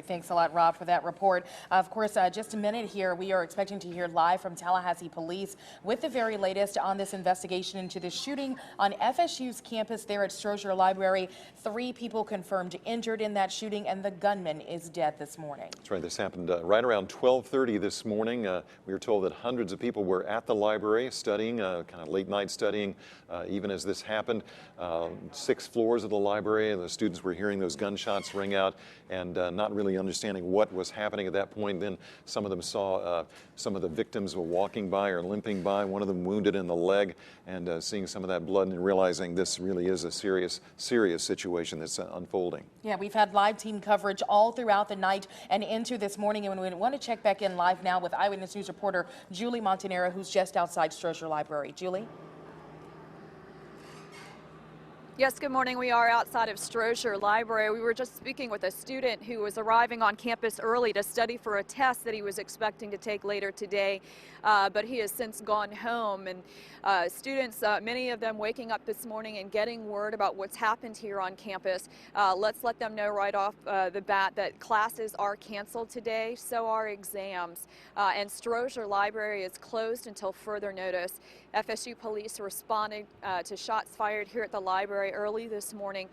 Thanks a lot, Rob, for that report. Of course, just a minute here, we are expecting to hear live from Tallahassee Police with the very latest on this investigation into the shooting on FSU's campus there at Strozier Library. 3 people confirmed injured in that shooting, and the gunman is dead this morning. That's right. This happened right around 12:30 this morning. We were told that hundreds of people were at the library studying, kind of late night studying, even as this happened. 6 floors of the library, and the students were hearing those gunshots ring out and not really understanding what was happening at that point. Then some of them saw some of the victims were walking by or limping by, one of them wounded in the leg, and seeing some of that blood and realizing this really is a serious situation that's unfolding. Yeah, we've had live team coverage all throughout the night and into this morning, and we want to check back in live now with Eyewitness News reporter Julie Montanero, who's just outside Strozier Library. Julie? Yes, good morning. We are outside of Strozier Library. We were just speaking with a student who was arriving on campus early to study for a test that he was expecting to take later today, but he has since gone home. And students, many of them waking up this morning and getting word about what's happened here on campus. Let's let them know right off the bat that classes are canceled today, so are exams. And Strozier Library is closed until further notice. FSU police responded to shots fired here at the library early this morning.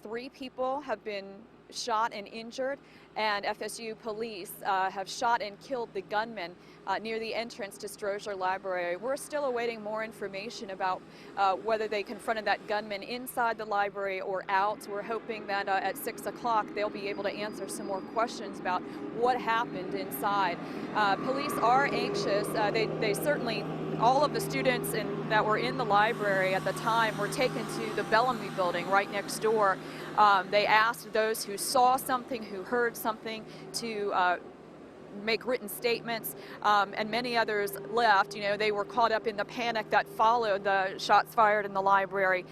3 people have been shot and injured, and FSU police have shot and killed the gunman near the entrance to Strozier Library. We're still awaiting more information about whether they confronted that gunman inside the library or out. We're hoping that at 6 o'clock they'll be able to answer some more questions about what happened inside. Police are anxious. They certainly, all of the students that were in the library at the time were taken to the Bellamy building right next door. They asked those who saw something, who heard something, to make written statements, and many others left. You know, they were caught up in the panic that followed the shots fired in the library.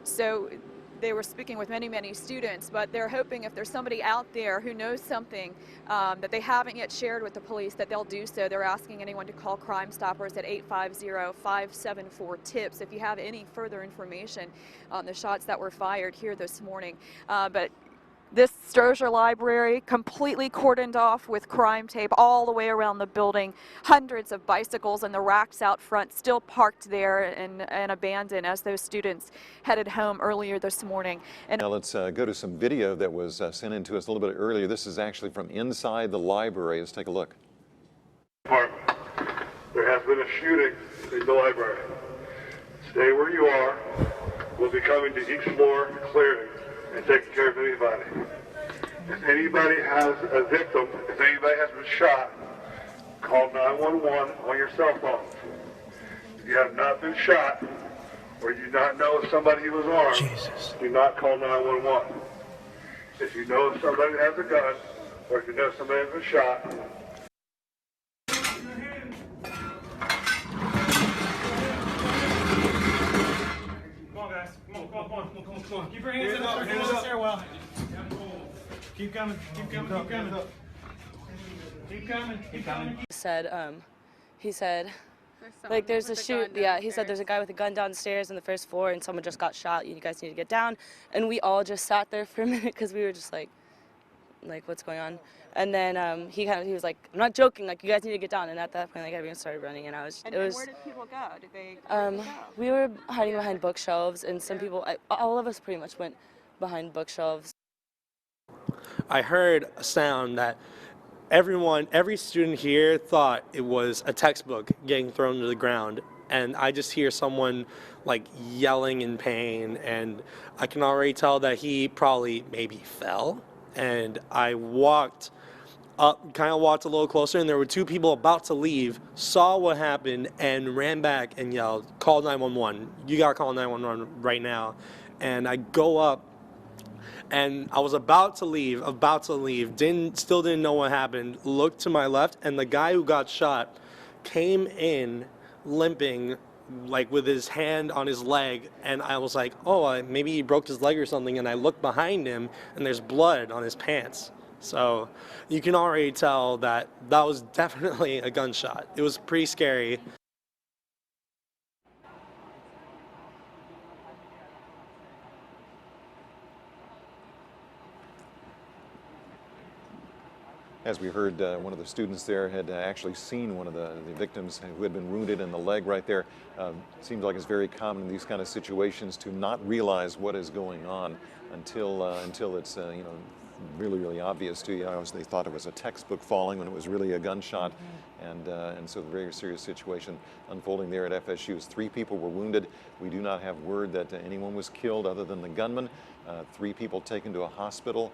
So they were speaking with many students, but they're hoping if there's somebody out there who knows something that they haven't yet shared with the police, that they'll do so. They're asking anyone to call Crime Stoppers at 850-574-TIPS if you have any further information on the shots that were fired here this morning. But this Strozier Library completely cordoned off with crime tape all the way around the building. Hundreds of bicycles and the racks out front still parked there and abandoned as those students headed home earlier this morning. And now let's go to some video that was sent in to us a little bit earlier. This is actually from inside the library. Let's take a look. There has been a shooting in the library. Stay where you are. We'll be coming to each floor, clearing and taking care of anybody. If anybody has a victim, if anybody has been shot, call 911 on your cell phone. If you have not been shot, or you do not know if somebody was armed, do not call 911. If you know if somebody has a gun, or if you know somebody has been shot, Come on. Keep your hands up on the stairwell. Keep coming. Keep coming. He said, like, there's a shoot. Yeah, he said there's a guy with a gun downstairs on the first floor, and someone just got shot. You guys need to get down. And we all just sat there for a minute because we were just like, what's going on? And then he was like, I'm not joking. Like, you guys need to get down. And at that point, like, everyone started running, and where did people go? We were hiding behind bookshelves, and some people, all of us pretty much went behind bookshelves. I heard a sound that every student here thought it was a textbook getting thrown to the ground, and I just hear someone like yelling in pain, and I can already tell that he probably maybe fell. And I walked up, kind of walked a little closer, and there were 2 people about to leave, saw what happened, and ran back and yelled, call 911. You gotta call 911 right now. And I go up, and I was about to leave, still didn't know what happened, looked to my left, and the guy who got shot came in limping, like with his hand on his leg, and I was like, oh, maybe he broke his leg or something, and I looked behind him, and there's blood on his pants. So you can already tell that was definitely a gunshot. It was pretty scary. As we heard, one of the students there had actually seen one of the victims who had been wounded in the leg right there. Seems like it's very common in these kind of situations to not realize what is going on until it's really, really obvious to you. They thought it was a textbook falling when it was really a gunshot. And so the very serious situation unfolding there at FSU is 3 people were wounded. We do not have word that anyone was killed other than the gunman. 3 people taken to a hospital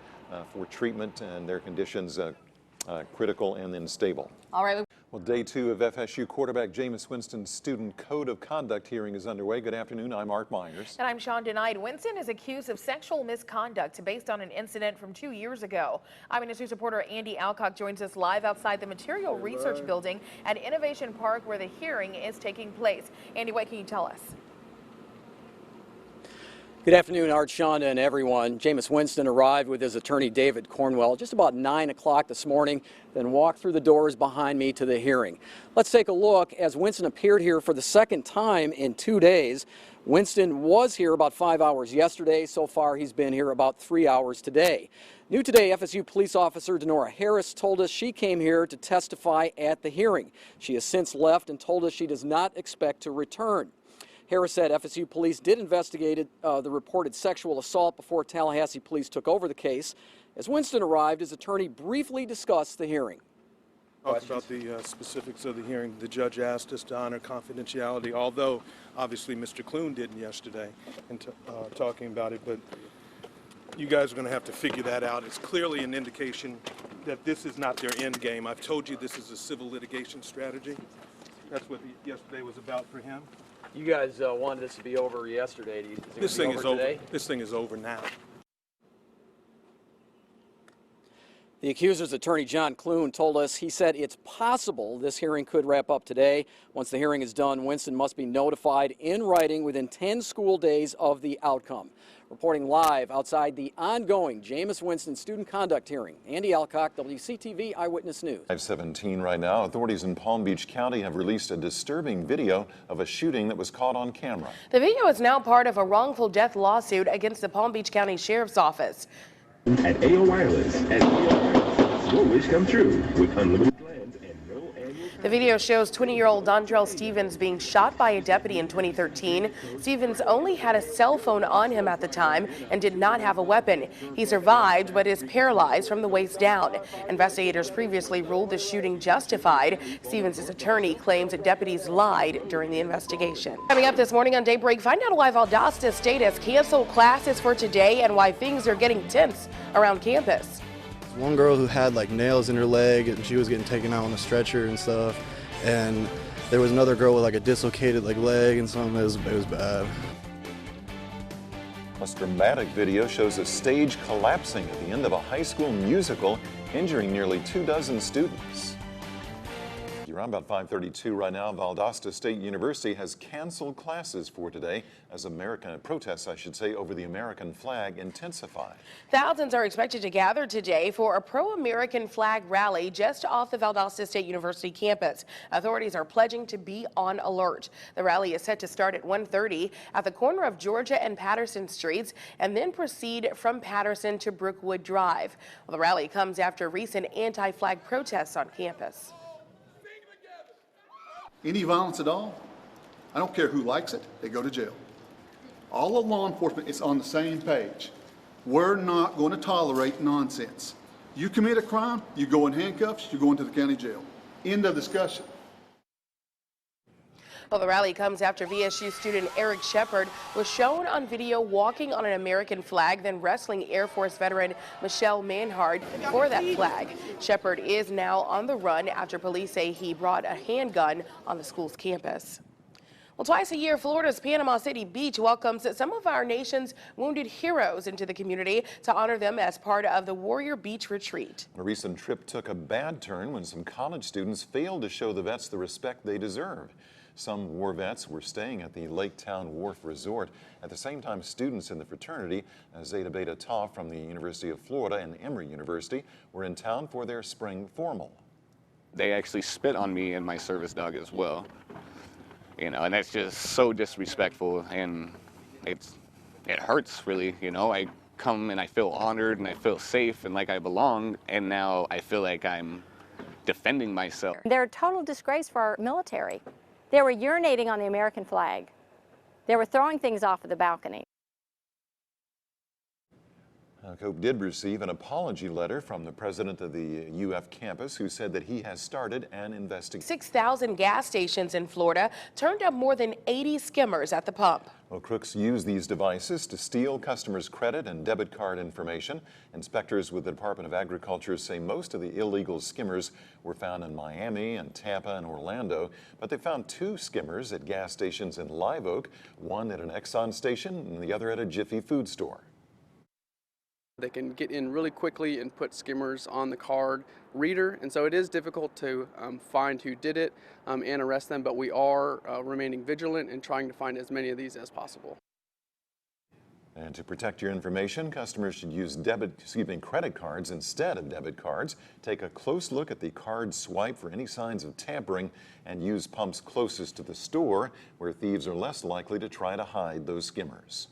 for treatment, and their conditions critical and then stable. All right. Well, day 2 of FSU quarterback Jameis Winston's student code of conduct hearing is underway. Good afternoon. I'm Art Myers. And I'm Sean Denied. Winston is accused of sexual misconduct based on an incident from 2 years ago. Eyewitness News reporter Andy Alcock joins us live outside the Material Research Building at Innovation Park where the hearing is taking place. Andy, what can you tell us? Good afternoon, Art, Shonda, and everyone. Jameis Winston arrived with his attorney David Cornwell just about 9 o'clock this morning, then walked through the doors behind me to the hearing. Let's take a look as Winston appeared here for the second time in 2 days. Winston was here about 5 hours yesterday. So far, he's been here about 3 hours today. New today, FSU police officer Denora Harris told us she came here to testify at the hearing. She has since left and told us she does not expect to return. Harris said FSU police did investigate the reported sexual assault before Tallahassee police took over the case. As Winston arrived, his attorney briefly discussed the hearing. Talked about the specifics of the hearing. The judge asked us to honor confidentiality, although obviously Mr. Clune didn't yesterday in talking about it, but you guys are going to have to figure that out. It's clearly an indication that this is not their end game. I've told you this is a civil litigation strategy. That's what yesterday was about for him. You guys wanted this to be over yesterday. Do you think This thing is over today? This thing is over now. The accuser's attorney, John Clune, told us he said it's possible this hearing could wrap up today. Once the hearing is done, Winston must be notified in writing within 10 school days of the outcome. Reporting live outside the ongoing Jameis Winston student conduct hearing, Andy Alcock, WCTV Eyewitness News. 5:17 right now. Authorities in Palm Beach County have released a disturbing video of a shooting that was caught on camera. The video is now part of a wrongful death lawsuit against the Palm Beach County Sheriff's Office. At AO Wireless, your wish come true with unlimited plans and no annual. The video shows 20-year-old Dontrell Stevens being shot by a deputy in 2013. Stevens only had a cell phone on him at the time and did not have a weapon. He survived but is paralyzed from the waist down. Investigators previously ruled the shooting justified. Stevens' attorney claims that deputies lied during the investigation. Coming up this morning on Daybreak, find out why Valdosta State has canceled classes for today and why things are getting tense around campus. One girl who had like nails in her leg and she was getting taken out on a stretcher and stuff, and there was another girl with like a dislocated leg and something. It was bad. This dramatic video shows a stage collapsing at the end of a high school musical, injuring nearly 24 students. You're around about 5:32 right now. Valdosta State University has canceled classes for today as protests, over the American flag intensify. Thousands are expected to gather today for a pro-American flag rally just off the Valdosta State University campus. Authorities are pledging to be on alert. The rally is set to start at 1:30 at the corner of Georgia and Patterson Streets and then proceed from Patterson to Brookwood Drive. Well, the rally comes after recent anti-flag protests on campus. Any violence at all, I don't care who likes it, they go to jail. All of law enforcement is on the same page. We're not going to tolerate nonsense. You commit a crime, you go in handcuffs, you go into the county jail. End of discussion. Well, the rally comes after VSU student Eric Shepard was shown on video walking on an American flag, then wrestling Air Force veteran Michelle Manhard for that flag. Shepard is now on the run after police say he brought a handgun on the school's campus. Well, twice a year, Florida's Panama City Beach welcomes some of our nation's wounded heroes into the community to honor them as part of the Warrior Beach Retreat. A recent trip took a bad turn when some college students failed to show the vets the respect they deserved. Some war vets were staying at the Lake Town Wharf Resort. At the same time, students in the fraternity, Zeta Beta Tau from the University of Florida and Emory University, were in town for their spring formal. They actually spit on me and my service dog as well. You know, and that's just so disrespectful, and it hurts really. You know, I come and I feel honored and I feel safe and like I belong, and now I feel like I'm defending myself. They're a total disgrace for our military. They were urinating on the American flag. They were throwing things off of the balcony. Cope did receive an apology letter from the president of the UF campus, who said that he has started an investigation. 6,000 gas stations in Florida turned up more than 80 skimmers at the pump. Well, crooks use these devices to steal customers' credit and debit card information. Inspectors with the Department of Agriculture say most of the illegal skimmers were found in Miami and Tampa and Orlando, but they found 2 skimmers at gas stations in Live Oak, one at an Exxon station and the other at a Jiffy food store. They can get in really quickly and put skimmers on the card reader, and so it is difficult to find who did it and arrest them, but we are remaining vigilant and trying to find as many of these as possible. And to protect your information, customers should use credit cards instead of debit cards. Take a close look at the card swipe for any signs of tampering and use pumps closest to the store where thieves are less likely to try to hide those skimmers.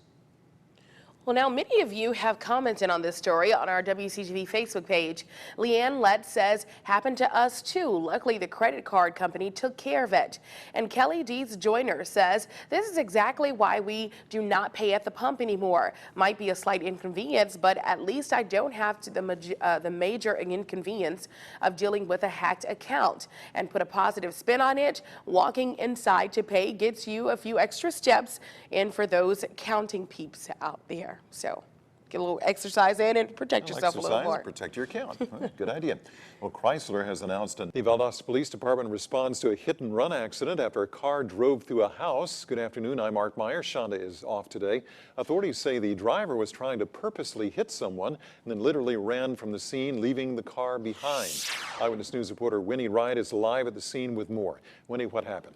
Well, now many of you have commented on this story on our WCTV Facebook page. Leanne Lett says, happened to us too. Luckily, the credit card company took care of it. And Kelly Dees Joyner says, this is exactly why we do not pay at the pump anymore. Might be a slight inconvenience, but at least I don't have to the major inconvenience of dealing with a hacked account. And put a positive spin on it, walking inside to pay gets you a few extra steps in for those counting peeps out there. So get a little exercise in and protect yourself a little more. Protect your account. Good idea. Well, Chrysler has announced the Valdosta Police Department responds to a hit-and-run accident after a car drove through a house. Good afternoon. I'm Mark Meyer. Shonda is off today. Authorities say the driver was trying to purposely hit someone and then literally ran from the scene, leaving the car behind. Eyewitness News reporter Winnie Wright is live at the scene with more. Winnie, what happened?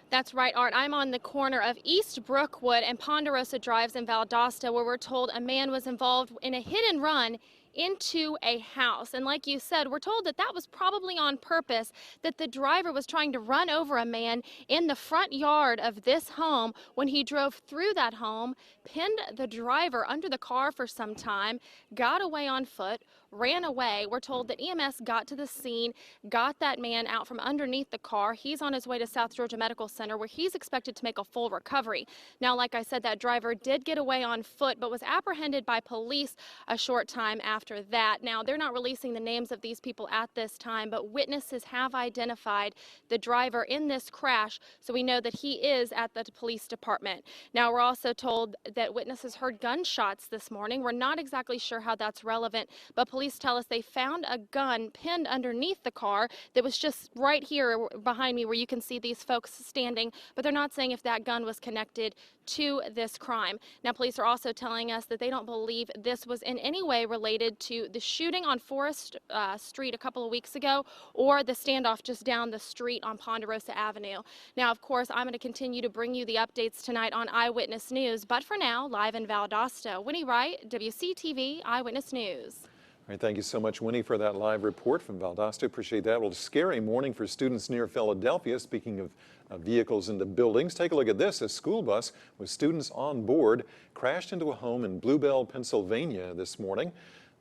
That's right, Art. I'm on the corner of East Brookwood and Ponderosa Drives in Valdosta, where we're told a man was involved in a hit and run into a house. And like you said, we're told that that was probably on purpose, that the driver was trying to run over a man in the front yard of this home. When he drove through that home, pinned the driver under the car for some time, got away on foot, ran away. We're told that EMS got to the scene, got that man out from underneath the car. He's on his way to South Georgia Medical Center, where he's expected to make a full recovery. Now, like I said, that driver did get away on foot, but was apprehended by police a short time after that. Now, they're not releasing the names of these people at this time, but witnesses have identified the driver in this crash, so we know that he is at the police department. Now, we're also told that witnesses heard gunshots this morning. We're not exactly sure how that's relevant, but police tell us they found a gun pinned underneath the car that was just right here behind me, where you can see these folks standing, but they're not saying if that gun was connected to this crime. Now, police are also telling us that they don't believe this was in any way related to the shooting on Forest Street a couple of weeks ago, or the standoff just down the street on Ponderosa Avenue. Now, of course, I'm going to continue to bring you the updates tonight on Eyewitness News, but for now, live in Valdosta, Winnie Wright, WCTV Eyewitness News. All right, thank you so much, Winnie, for that live report from Valdosta. Appreciate that. Well, a scary morning for students near Philadelphia. Speaking of vehicles into buildings, take a look at this. A school bus with students on board crashed into a home in Bluebell, Pennsylvania this morning.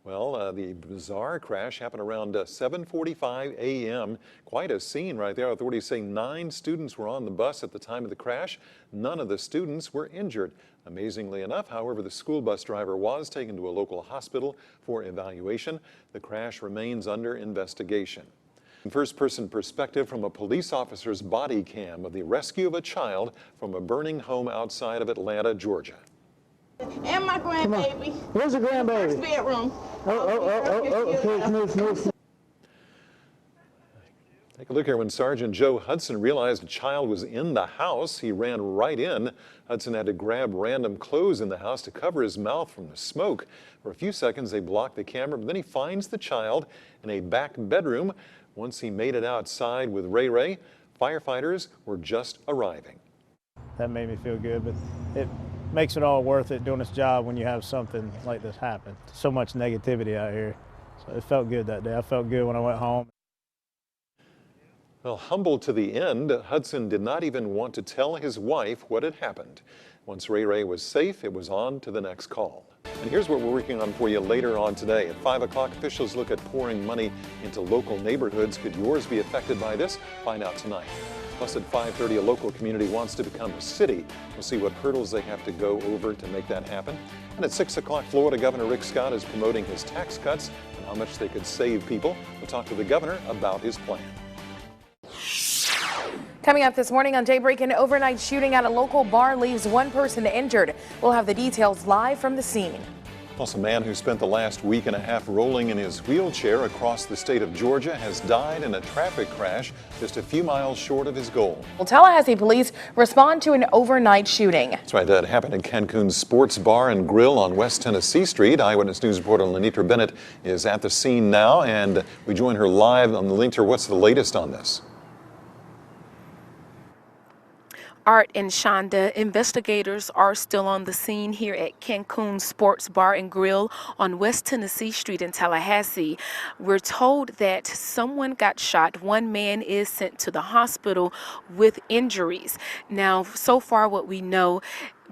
Well, the bizarre crash happened around 7:45 a.m. Quite a scene right there. Authorities say 9 students were on the bus at the time of the crash. None of the students were injured. Amazingly enough, however, the school bus driver was taken to a local hospital for evaluation. The crash remains under investigation. First-person perspective from a police officer's body cam of the rescue of a child from a burning home outside of Atlanta, Georgia. And my grandbaby. Where's the grandbaby? First bedroom. Take a look here. When Sergeant Joe Hudson realized a child was in the house, he ran right in. Hudson had to grab random clothes in the house to cover his mouth from the smoke. For a few seconds, they blocked the camera, but then he finds the child in a back bedroom. Once he made it outside with Ray, firefighters were just arriving. That made me feel good, but it makes it all worth it doing this job when you have something like this happen. So much negativity out here. So it felt good that day. I felt good when I went home. Well, humbled to the end, Hudson did not even want to tell his wife what had happened. Once Ray Ray was safe, it was on to the next call. And here's what we're working on for you later on today. At 5 o'clock, officials look at pouring money into local neighborhoods. Could yours be affected by this? Find out tonight. Plus at 5:30, a local community wants to become a city. We'll see what hurdles they have to go over to make that happen. And at 6 o'clock, Florida Governor Rick Scott is promoting his tax cuts and how much they could save people. We'll talk to the governor about his plan. Coming up this morning on Daybreak, an overnight shooting at a local bar leaves one person injured. We'll have the details live from the scene. Plus, a man who spent the last week and a half rolling in his wheelchair across the state of Georgia has died in a traffic crash just a few miles short of his goal. Well, Tallahassee police respond to an overnight shooting. That's right, that happened at Cancun's Sports Bar and Grill on West Tennessee Street. Eyewitness News reporter Lenitra Bennett is at the scene now, and we join her live on the Lenitra. What's the latest on this? Art and Shonda, investigators are still on the scene here at Cancun Sports Bar and Grill on West Tennessee Street in Tallahassee. We're told that someone got shot. One man is sent to the hospital with injuries. Now, so far what we know,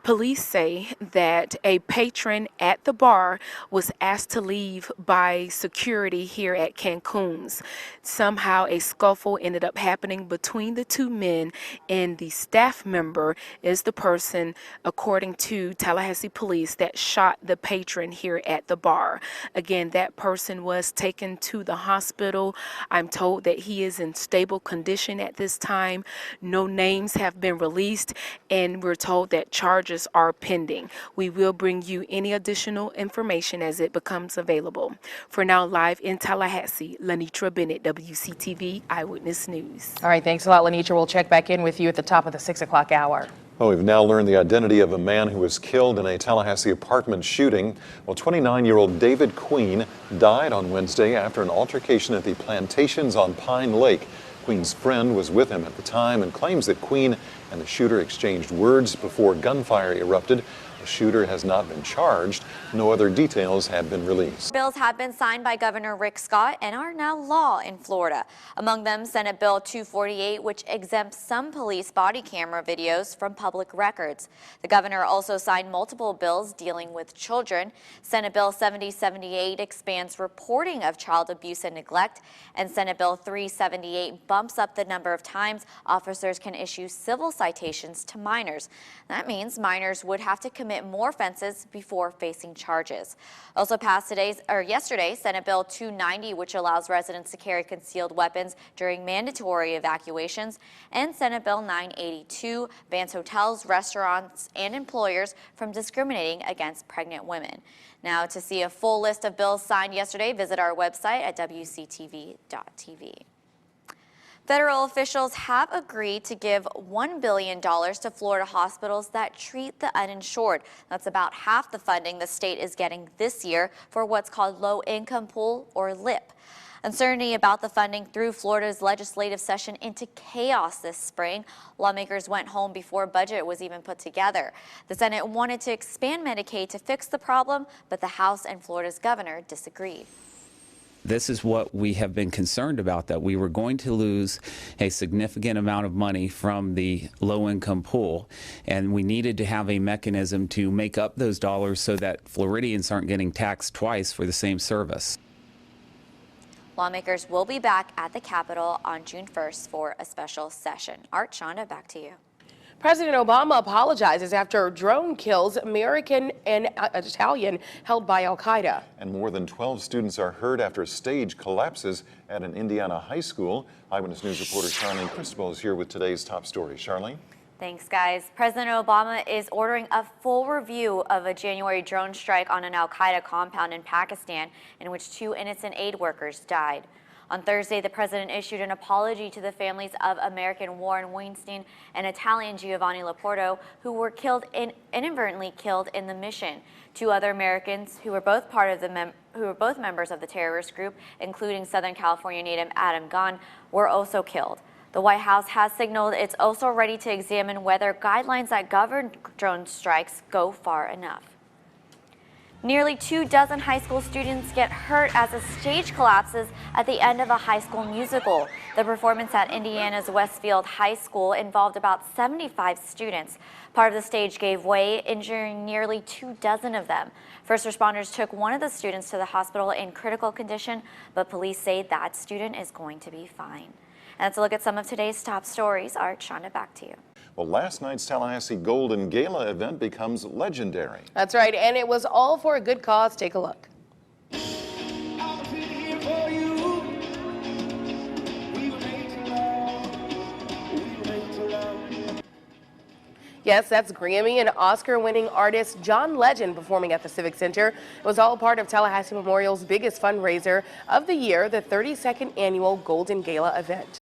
police say that a patron at the bar was asked to leave by security here at Cancun's. Somehow a scuffle ended up happening between the two men, and the staff member is the person, according to Tallahassee police, that shot the patron here at the bar. Again, that person was taken to the hospital. I'm told that he is in stable condition at this time. No names have been released, and we're told that charges are pending. We will bring you any additional information as it becomes available. For now, live in Tallahassee, Lenitra Bennett, WCTV Eyewitness News. All right, thanks a lot, Lenitra. We'll check back in with you at the top of the 6 o'clock hour. Well, we've now learned the identity of a man who was killed in a Tallahassee apartment shooting. Well, 29-year-old David Queen died on Wednesday after an altercation at the Plantations on Pine Lake. Queen's friend was with him at the time and claims that Queen and the shooter exchanged words before gunfire erupted. The shooter has not been charged. No other details have been released. Bills have been signed by Governor Rick Scott and are now law in Florida. Among them, Senate Bill 248, which exempts some police body camera videos from public records. The governor also signed multiple bills dealing with children. Senate Bill 7078 expands reporting of child abuse and neglect, and Senate Bill 378 bumps up the number of times officers can issue civil citations to minors. That means minors would have to commit more offenses before facing charges. Also passed yesterday, Senate Bill 290, which allows residents to carry concealed weapons during mandatory evacuations, and Senate Bill 982 bans hotels, restaurants, and employers from discriminating against pregnant women. Now, to see a full list of bills signed yesterday, visit our website at WCTV.tv. Federal officials have agreed to give $1 billion to Florida hospitals that treat the uninsured. That's about half the funding the state is getting this year for what's called Low Income Pool, or LIP. Uncertainty about the funding threw Florida's legislative session into chaos this spring. Lawmakers went home before a budget was even put together. The Senate wanted to expand Medicaid to fix the problem, but the House and Florida's governor disagreed. This is what we have been concerned about, that we were going to lose a significant amount of money from the low-income pool, and we needed to have a mechanism to make up those dollars so that Floridians aren't getting taxed twice for the same service. Lawmakers will be back at the Capitol on June 1st for a special session. Art, Shonda, back to you. President Obama apologizes after drone kills American and Italian held by al-Qaeda. And more than 12 students are hurt after a stage collapses at an Indiana high school. Eyewitness News reporter Charlene Cristobal is here with today's top story. Charlene? Thanks, guys. President Obama is ordering a full review of a January drone strike on an al-Qaeda compound in Pakistan in which 2 innocent aid workers died. On Thursday, the president issued an apology to the families of American Warren Weinstein and Italian Giovanni Laporto, who were inadvertently killed in the mission. 2 other Americans who were both members of the terrorist group, including Southern California native Adam Gunn, were also killed. The White House has signaled it's also ready to examine whether guidelines that govern drone strikes go far enough. Nearly 24 high school students get hurt as a stage collapses at the end of a high school musical. The performance at Indiana's Westfield High School involved about 75 students. Part of the stage gave way, injuring nearly 24 of them. First responders took one of the students to the hospital in critical condition, but police say that student is going to be fine. And that's a look at some of today's top stories. Art, Shonda, back to you. Well, last night's Tallahassee Golden Gala event becomes legendary. That's right, and it was all for a good cause. Take a look. Yes, that's Grammy and Oscar-winning artist John Legend performing at the Civic Center. It was all part of Tallahassee Memorial's biggest fundraiser of the year, the 32nd annual Golden Gala event.